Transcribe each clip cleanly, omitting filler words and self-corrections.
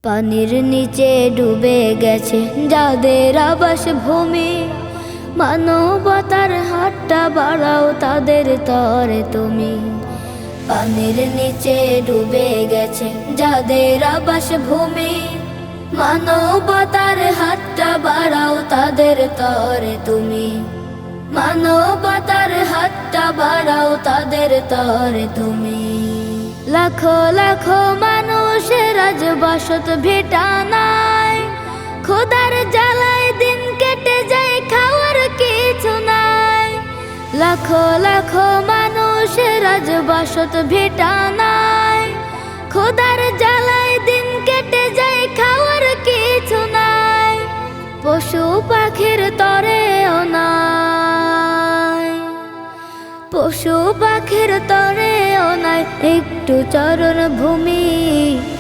পানির নিচে ডুবে গেছে যাদের আবাস ভূমি, মানবতার হাতটা বাড়াও তাদের তরে তুমি। পানির নিচে ডুবে গেছে যাদের আবাস ভূমি, মানবতার হাতটা বাড়াও তাদের তরে তুমি। মানবতার হাতটা বাড়াও তাদের তরে তুমি। লাখো লাখো মানুষের আজ বসত ভিটা নাই, খোদার জ্বালায় দিন কেটে যায় খাওয়ার কিছু নাই। লাখো লাখো মানুষের আজ বসত ভিটা নাই, খোদার জ্বালায় দিন কেটে যায় খাওয়ার কিছু নাই। পশু পাখির তরেও নাই, পশু পাখির তরেও নাই একটু চরণ ভূমি।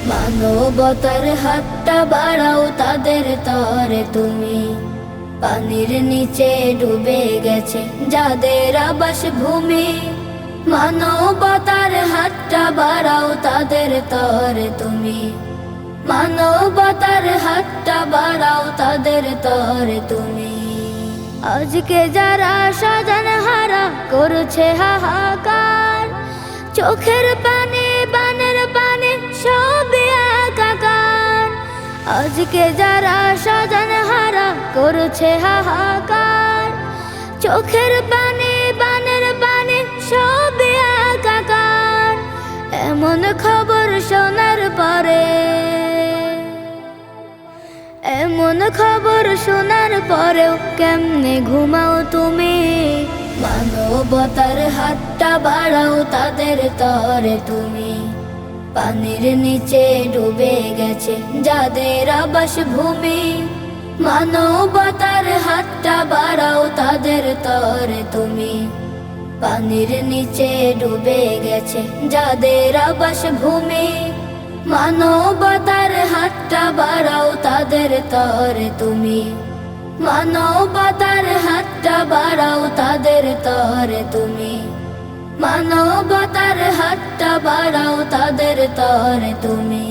মানবতার হাতটা বাড়াও তাদের তরে তুমি। পানির নিচে ডুবে গেছে যাদের আবাস ভূমি, মানবতার হাতটা বাড়াও তাদের তরে তুমি। মানবতার হাতটা বাড়াও তাদের তরে তুমি। আজকে যারা স্বজন হারা করছে হাহাকার, চোখের পানি বানের পানি সবই একাকার। আজকে যারা স্বজন হারা করছে হাহাকার, চোখের পানি বানের পানি সবই একাকার। এমন খবর শোনার পরে, এমন খবর শোনার পরেও কেমনে ঘুমাও তুমি? মানবতার হাতটা বাড়াও তাদের তরে তুমি। পানির নিচে ডুবে গেছে যাদের আবাস ভূমি, মানবতার হাতটা বাড়াও তাদের তরে তুমি। পানির নিচে ডুবে গেছে যাদের আবাস ভূমি, মানবতার হাতটা বাড়াও তাদের তরে তুমি। মানবতার হাতটা বাড়াও তাদের তরে তুমি। মানবতার হাতটা বাড়াও তাদের তরে তুমি।